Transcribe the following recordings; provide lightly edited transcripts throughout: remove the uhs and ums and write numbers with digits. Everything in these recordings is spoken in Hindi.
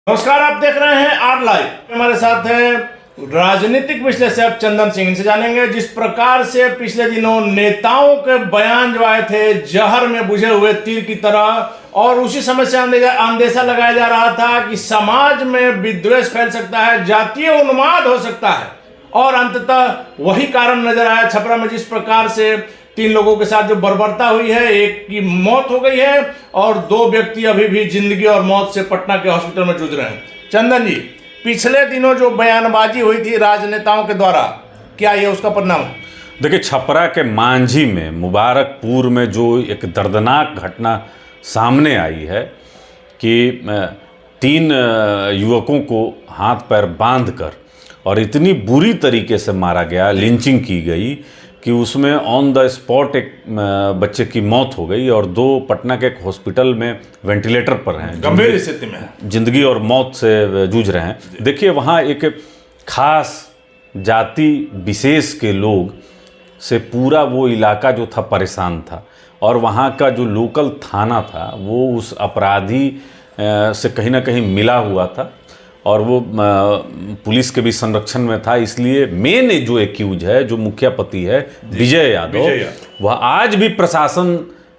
नमस्कार, आप देख रहे हैं आर लाइव। हमारे साथ हैं राजनीतिक विश्लेषक चंदन सिंह। इनसे जानेंगे जिस प्रकार से पिछले दिनों नेताओं के बयान जो आए थे जहर में बुझे हुए तीर की तरह, और उसी समय से अंदेशा लगाया जा रहा था कि समाज में विद्वेष फैल सकता है, जातीय उन्माद हो सकता है, और अंततः वही कारण नजर आया छपरा में। जिस प्रकार से 3 लोगों के साथ जो बर्बरता हुई है, एक की मौत हो गई है और 2 व्यक्ति अभी भी जिंदगी और मौत से पटना के हॉस्पिटल में जूझ रहे हैं। चंदन जी, पिछले दिनों जो बयानबाजी हुई थी राजनेताओं के द्वारा, क्या ये उसका परिणाम है? देखिए, छपरा के मांझी में मुबारकपुर में जो एक दर्दनाक घटना सामने आई है कि 3 युवकों को हाथ पैर बांधकर और इतनी बुरी तरीके से मारा गया, लिंचिंग की गई कि उसमें ऑन द स्पॉट एक बच्चे की मौत हो गई और 2 पटना के एक हॉस्पिटल में वेंटिलेटर पर हैं, गंभीर स्थिति में है, जिंदगी और मौत से जूझ रहे हैं। देखिए, वहाँ एक खास जाति विशेष के लोग से पूरा वो इलाका जो था परेशान था, और वहाँ का जो लोकल थाना था वो उस अपराधी से कहीं ना कहीं मिला हुआ था, और वो पुलिस के भी संरक्षण में था। इसलिए मेन जो एक्यूज है, जो मुखियापति है विजय यादव, वह आज भी प्रशासन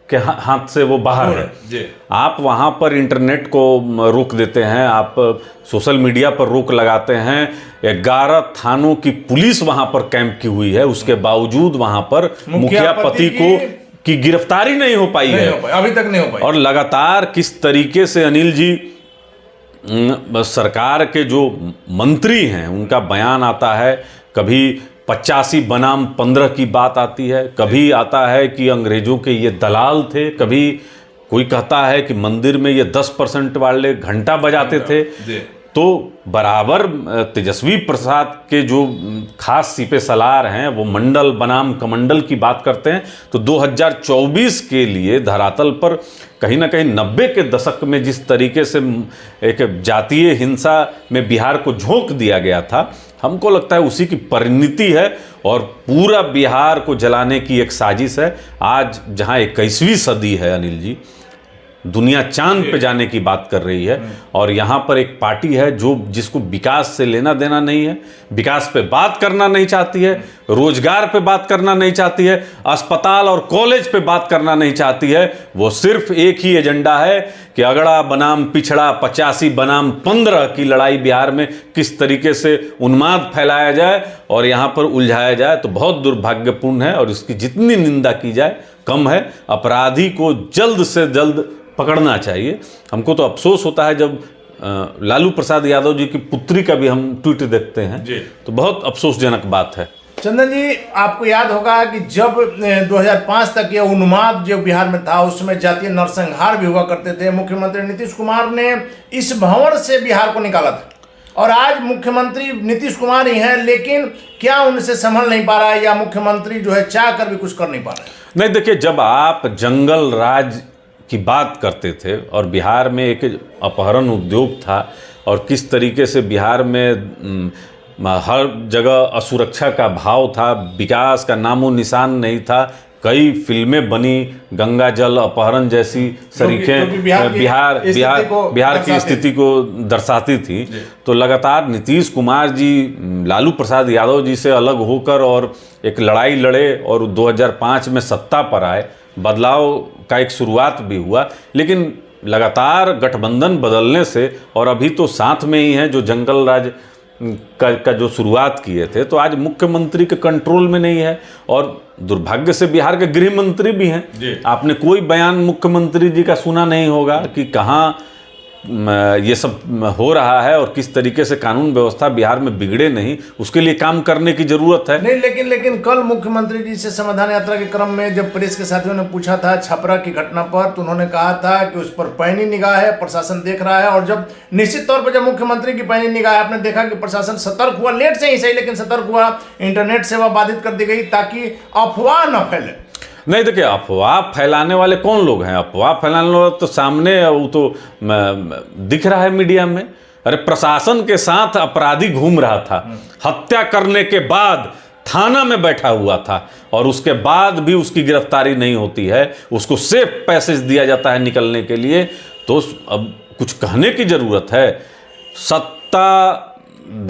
के हाथ से वो बाहर है। आप वहाँ पर इंटरनेट को रोक देते हैं, आप सोशल मीडिया पर रोक लगाते हैं, 11 थानों की पुलिस वहाँ पर कैंप की हुई है, उसके बावजूद वहाँ पर मुखियापति की गिरफ्तारी नहीं हो पाई है, अभी तक नहीं हो पाई। और लगातार किस तरीके से अनिल जी सरकार के जो मंत्री हैं उनका बयान आता है, कभी 85 बनाम 15 की बात आती है, कभी आता है कि अंग्रेजों के ये दलाल थे, कभी कोई कहता है कि मंदिर में ये 10% वाले घंटा बजाते थे। तो बराबर तेजस्वी प्रसाद के जो खास सिपे सलार हैं वो मंडल बनाम कमंडल की बात करते हैं। तो 2024 के लिए धरातल पर कहीं ना कहीं 90 के दशक में जिस तरीके से एक जातीय हिंसा में बिहार को झोंक दिया गया था, हमको लगता है उसी की परिणति है और पूरा बिहार को जलाने की एक साजिश है। आज जहां 21वीं सदी है अनिल जी, दुनिया चांद पे जाने की बात कर रही है, और यहाँ पर एक पार्टी है जो जिसको विकास से लेना देना नहीं है, विकास पे बात करना नहीं चाहती है, रोजगार पे बात करना नहीं चाहती है, अस्पताल और कॉलेज पे बात करना नहीं चाहती है। वो सिर्फ एक ही एजेंडा है कि अगड़ा बनाम पिछड़ा, 85 बनाम 15 की लड़ाई बिहार में किस तरीके से उन्माद फैलाया जाए और यहाँ पर उलझाया जाए। तो बहुत दुर्भाग्यपूर्ण है और इसकी जितनी निंदा की जाए कम है। अपराधी को जल्द से जल्द पकड़ना चाहिए। हमको तो अफसोस होता है जब लालू प्रसाद यादव जी की पुत्री का भी हम ट्वीट देखते हैं, तो बहुत अफसोसजनक बात है। चंदन जी, आपको याद होगा कि जब 2005 तक ये उन्माद जो बिहार में था, उसमें जातीय नरसंहार भी हुआ करते थे। मुख्यमंत्री नीतीश कुमार ने इस भंवर से बिहार को निकाला था, और आज मुख्यमंत्री नीतीश कुमार ही हैं, लेकिन क्या उनसे संभल नहीं पा रहा है, या मुख्यमंत्री जो है चाह कर भी कुछ कर नहीं पा रहे? नहीं, देखिए, जब आप जंगल राज की बात करते थे और बिहार में एक अपहरण उद्योग था और किस तरीके से बिहार में हर जगह असुरक्षा का भाव था, विकास का नामो निशान नहीं था, कई फिल्में बनी गंगा जल अपहरण जैसी सरीखें बिहार की स्थिति को दर्शाती थी। तो लगातार नीतीश कुमार जी लालू प्रसाद यादव जी से अलग होकर और एक लड़ाई लड़े और 2005 में सत्ता पर आए, बदलाव का एक शुरुआत भी हुआ, लेकिन लगातार गठबंधन बदलने से, और अभी तो साथ में ही हैं जो जंगल राज का जो शुरुआत किए थे, तो आज मुख्यमंत्री के कंट्रोल में नहीं है। और दुर्भाग्य से बिहार के गृह मंत्री भी हैं। आपने कोई बयान मुख्यमंत्री जी का सुना नहीं होगा कि कहाँ ये सब हो रहा है और किस तरीके से कानून व्यवस्था बिहार में बिगड़े नहीं, उसके लिए काम करने की जरूरत है। नहीं, लेकिन कल मुख्यमंत्री जी से समाधान यात्रा के क्रम में जब प्रेस के साथियों ने पूछा था छपरा की घटना पर, तो उन्होंने कहा था कि उस पर पैनी निगाह है, प्रशासन देख रहा है। और जब निश्चित तौर पर जब मुख्यमंत्री की पैनी निगाह है, आपने देखा कि प्रशासन सतर्क हुआ, लेट से ही सही लेकिन सतर्क हुआ, इंटरनेट सेवा बाधित कर दी गई ताकि अफवाह न फैले। नहीं, देखिए, अफवाह फैलाने वाले कौन लोग हैं? अफवाह फैलाने वाले तो सामने वो तो दिख रहा है मीडिया में। अरे, प्रशासन के साथ अपराधी घूम रहा था, हत्या करने के बाद थाना में बैठा हुआ था, और उसके बाद भी उसकी गिरफ्तारी नहीं होती है, उसको सेफ पैसेज दिया जाता है निकलने के लिए। तो अब कुछ कहने की जरूरत है। सत्ता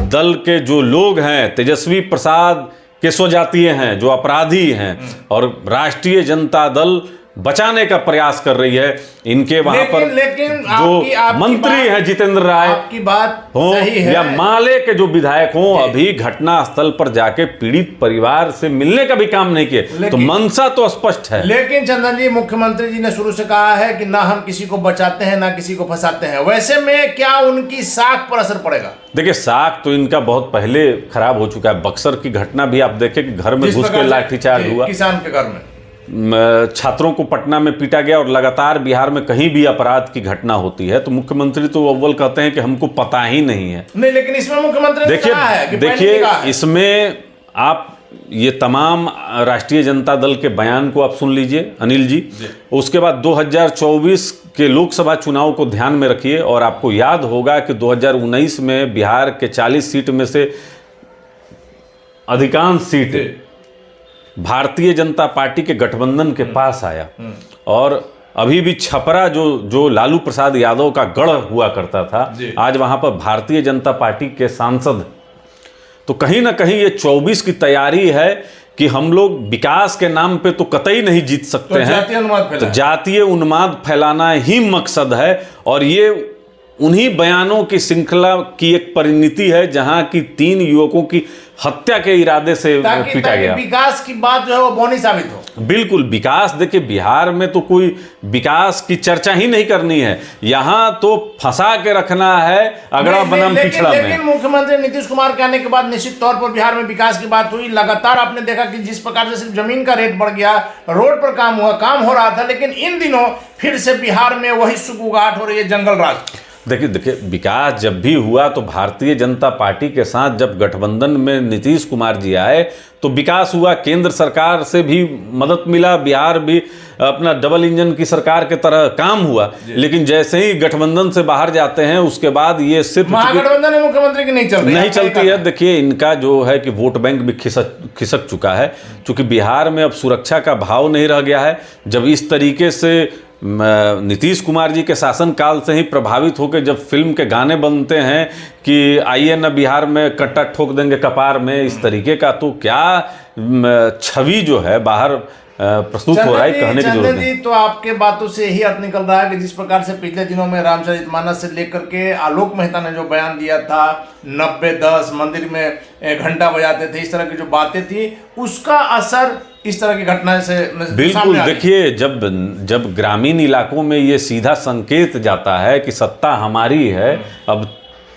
दल के जो लोग हैं, तेजस्वी प्रसाद के स्वजातीय हैं, जो अपराधी हैं, और राष्ट्रीय जनता दल बचाने का प्रयास कर रही है। इनके वहां पर लेकिन जो मंत्री हैं जितेंद्र राय आपकी बात हो सही है, या माले के जो विधायक हों, अभी घटना स्थल पर जाके पीड़ित परिवार से मिलने का भी काम नहीं किए। तो मंशा तो स्पष्ट है। लेकिन चंदन जी, मुख्यमंत्री जी ने शुरू से कहा है कि ना हम किसी को बचाते हैं ना किसी को फंसाते हैं। वैसे में क्या उनकी साख पर असर पड़ेगा? देखिए, साख तो इनका बहुत पहले खराब हो चुका है। बक्सर की घटना भी आप देखें कि घर में घुस के लाठीचार्ज हुआ, किसान के घर में छात्रों को पटना में पीटा गया, और लगातार बिहार में कहीं भी अपराध की घटना होती है तो मुख्यमंत्री तो अव्वल कहते हैं कि हमको पता ही नहीं है। नहीं, लेकिन इसमें मुख्यमंत्री ने कहा है कि देखिए इसमें आप ये तमाम राष्ट्रीय जनता दल के बयान को आप सुन लीजिए अनिल जी। उसके बाद 2024 के लोकसभा चुनाव को ध्यान में रखिए, और आपको याद होगा कि 2019 में बिहार के 40 सीट में से अधिकांश सीट भारतीय जनता पार्टी के गठबंधन के पास आया, और अभी भी छपरा जो लालू प्रसाद यादव का गढ़ हुआ करता था, आज वहां पर भारतीय जनता पार्टी के सांसद। तो कहीं ना कहीं ये 24 की तैयारी है कि हम लोग विकास के नाम पे तो कतई नहीं जीत सकते हैं, तो जातीय उन्माद फैलाना ही मकसद है। और ये उन्हीं बयानों की श्रृंखला की एक परिणति है जहां की 3 युवकों की हत्या के इरादे से पीटा गया। विकास की बात जो है वो बौनी साबित हो। बिल्कुल, विकास देखिए, बिहार में तो कोई विकास की चर्चा ही नहीं करनी है, यहां तो फंसा के रखना है अगड़ा बनाम पिछड़ा में। लेकिन मुख्यमंत्री नीतीश कुमार के आने के बाद निश्चित तौर पर बिहार में विकास की बात हुई। लगातार आपने देखा कि जिस प्रकार से सिर्फ जमीन का रेट बढ़ गया, रोड पर काम हो रहा था, लेकिन इन दिनों फिर से बिहार में वही सुगबुगाहट हो रही है, जंगल राज। देखिए विकास जब भी हुआ तो भारतीय जनता पार्टी के साथ जब गठबंधन में नीतीश कुमार जी आए तो विकास हुआ, केंद्र सरकार से भी मदद मिला, बिहार भी अपना डबल इंजन की सरकार के तरह काम हुआ। लेकिन जैसे ही गठबंधन से बाहर जाते हैं उसके बाद ये सिर्फ महागठबंधन है मुख्यमंत्री की नहीं चलती है। देखिए इनका जो है कि वोट बैंक भी खिसक चुका है, क्योंकि बिहार में अब सुरक्षा का भाव नहीं रह गया है। जब इस तरीके से नीतीश कुमार जी के शासनकाल से ही प्रभावित होकर जब फिल्म के गाने बनते हैं कि आइए न बिहार में कट्टा ठोक देंगे कपार में, इस तरीके का तो क्या छवि जो है बाहर प्रस्तुत हो रहा है, कहने की जरूरत नहीं। तो आपके बातों से यही अर्थ निकल रहा है कि जिस प्रकार से पिछले दिनों में रामचरितमानस से लेकर के आलोक मेहता ने जो बयान दिया था, 90-10 मंदिर में घंटा बजाते थे, इस तरह की जो बातें थी, उसका असर इस तरह की घटना से बिल्कुल। देखिए जब ग्रामीण इलाकों में ये सीधा संकेत जाता है कि सत्ता हमारी है, अब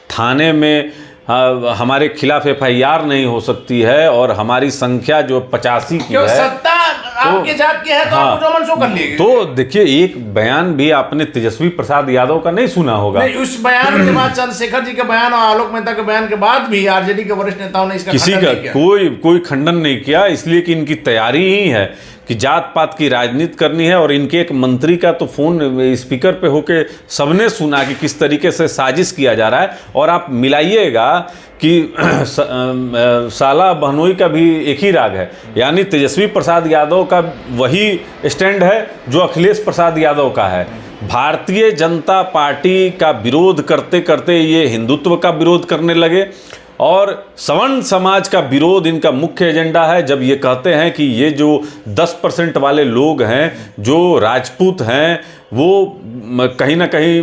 थाने में हमारे खिलाफ FIR नहीं हो सकती है, और हमारी संख्या जो 85 की है, सत्ता आपके जात की है तो हाँ, आपको जो मन सो कर लिए। तो देखिए एक बयान भी आपने तेजस्वी प्रसाद यादव का नहीं सुना होगा। नहीं, उस बयान के बाद चंद्रशेखर जी के बयान और आलोक मेहता के बयान के बाद भी आरजेडी के वरिष्ठ नेताओं ने इसका किसी का कोई खंडन नहीं किया, इसलिए कि इनकी तैयारी ही है कि जात पात की राजनीति करनी है। और इनके एक मंत्री का तो फोन स्पीकर पे होके सबने सुना कि किस तरीके से साजिश किया जा रहा है। और आप मिलाइएगा कि साला बहनोई का भी एक ही राग है, यानी तेजस्वी प्रसाद यादव का वही स्टैंड है जो अखिलेश प्रसाद यादव का है। भारतीय जनता पार्टी का विरोध करते करते ये हिंदुत्व का विरोध करने लगे, और सवर्ण समाज का विरोध इनका मुख्य एजेंडा है। जब ये कहते हैं कि ये जो 10% वाले लोग हैं जो राजपूत हैं वो कहीं ना कहीं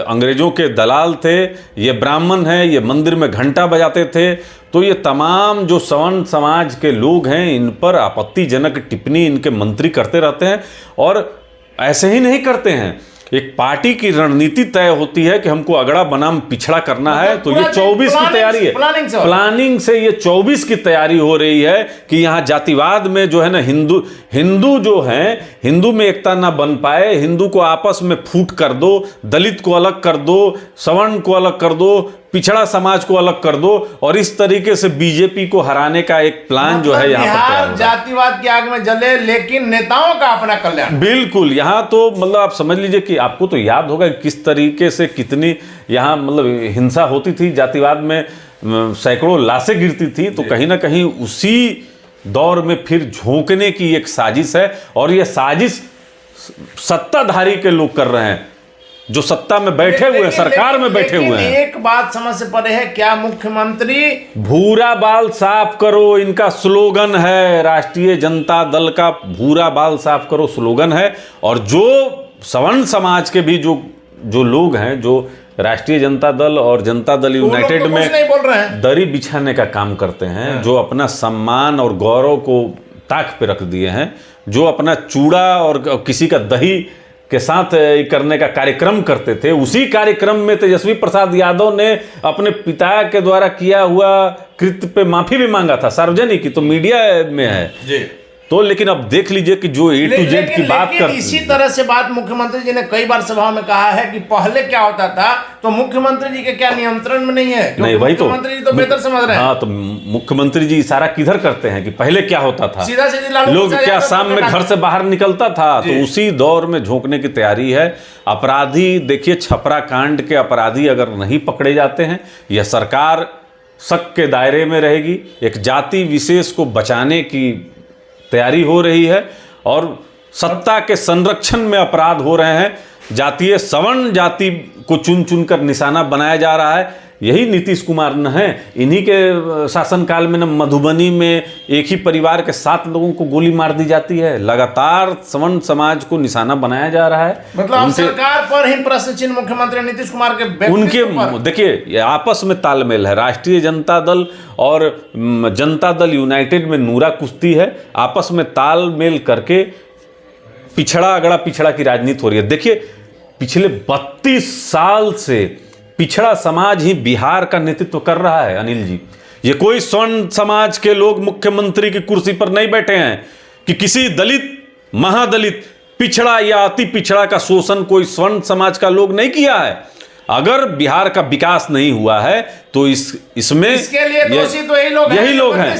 अंग्रेजों के दलाल थे, ये ब्राह्मण हैं, ये मंदिर में घंटा बजाते थे, तो ये तमाम जो सवर्ण समाज के लोग हैं इन पर आपत्तिजनक टिप्पणी इनके मंत्री करते रहते हैं। और ऐसे ही नहीं करते हैं, एक पार्टी की रणनीति तय होती है कि हमको अगड़ा बनाम पिछड़ा करना है, तो ये 24 की तैयारी है, प्लानिंग से ये 24 की तैयारी हो रही है कि यहाँ जातिवाद में जो है ना हिंदू जो हैं, हिंदू में एकता ना बन पाए, हिंदू को आपस में फूट कर दो, दलित को अलग कर दो, सवर्ण को अलग कर दो, पिछड़ा समाज को अलग कर दो, और इस तरीके से बीजेपी को हराने का एक प्लान जो है यहाँ पर तैयार हो रहा है। जातिवाद की आग में जले, लेकिन नेताओं का अपना कल्याण। बिल्कुल, यहाँ तो मतलब आप समझ लीजिए कि आपको तो याद होगा किस तरीके से कितनी यहाँ मतलब हिंसा होती थी, जातिवाद में सैकड़ों लाशें गिरती थी। तो कहीं ना कहीं उसी दौर में फिर झोंकने की एक साजिश है, और यह साजिश सत्ताधारी के लोग कर रहे हैं। जो सत्ता में बैठे हुए हैं, सरकार में बैठे हुए हैं। एक बात समझ से परे है, क्या मुख्यमंत्री भूरा बाल साफ करो इनका स्लोगन है, राष्ट्रीय जनता दल का भूरा बाल साफ करो स्लोगन है। और जो सवर्ण समाज के भी जो लोग हैं, जो राष्ट्रीय जनता दल और जनता दल यूनाइटेड में नहीं बोल रहे हैं, दरी बिछाने का काम करते हैं, जो अपना सम्मान और गौरव को ताक पे रख दिए हैं, जो अपना चूड़ा और किसी का दही के साथ करने का कार्यक्रम करते थे, उसी कार्यक्रम में तेजस्वी प्रसाद यादव ने अपने पिता के द्वारा किया हुआ कृत्य पे माफी भी मांगा था, सार्वजनिक, की तो मीडिया में है जी। तो लेकिन अब देख लीजिए कि जो A to Z की बात कर, इसी तरह से बात मुख्यमंत्री जी ने कई बार सभा में कहा है कि पहले क्या होता था, तो मुख्यमंत्री जी के क्या नियंत्रण में नहीं है? नहीं, वही तो मुख्यमंत्री जी तो बेहतर समझ रहे हैं। हाँ, तो मुख्यमंत्री जी इशारा किधर करते हैं कि पहले क्या होता था, सीधा सीधा लोग क्या शाम में घर से बाहर निकलता था, तो उसी दौर में झोंकने की तैयारी है। अपराधी देखिए, छपरा कांड के अपराधी अगर नहीं पकड़े जाते हैं, यह सरकार शक के दायरे में रहेगी। एक जाति विशेष को बचाने की तैयारी हो रही है और सत्ता के संरक्षण में अपराध हो रहे हैं। जातीय सवर्ण जाति को चुन चुन कर निशाना बनाया जा रहा है। यही नीतीश कुमार न है, इन्हीं के शासनकाल में न मधुबनी में एक ही परिवार के 7 लोगों को गोली मार दी जाती है। लगातार सवर्ण समाज को निशाना बनाया जा रहा है। मतलब सरकार पर ही प्रश्न चिन्ह मुख्यमंत्री नीतीश कुमार के उनके देखिए आपस में तालमेल है। राष्ट्रीय जनता दल और जनता दल यूनाइटेड में नूरा कुश्ती है, आपस में तालमेल करके पिछड़ा अगड़ा पिछड़ा की राजनीति हो रही है। देखिए पिछले 32 साल से पिछड़ा समाज ही बिहार का नेतृत्व कर रहा है अनिल जी। ये कोई स्वर्ण समाज के लोग मुख्यमंत्री की कुर्सी पर नहीं बैठे हैं कि किसी दलित, महादलित, पिछड़ा या अति पिछड़ा का शोषण कोई स्वर्ण समाज का लोग नहीं किया है। अगर बिहार का विकास नहीं हुआ है तो इसमें इसके लिए दोषी तो यही लोग हैं,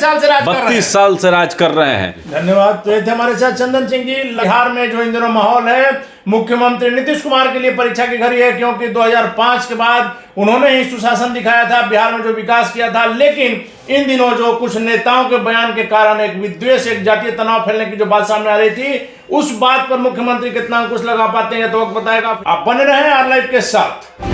32 साल से राज कर रहे हैं। धन्यवाद। तो ये थे हमारे साथ चंदन सिंह जी। बिहार में जो इन दिनों माहौल है, मुख्यमंत्री नीतीश कुमार के लिए परीक्षा की घड़ी है, क्योंकि 2005 के बाद उन्होंने ही सुशासन दिखाया था, बिहार में जो विकास किया था। लेकिन इन दिनों जो कुछ नेताओं के बयान के कारण एक विद्वेष, एक जातीय तनाव फैलने की जो बात सामने आ रही थी, उस बात पर मुख्यमंत्री कितना अंकुश लगा पाते हैं तो वक्त बताएगा। आप बने रहें R Live के साथ।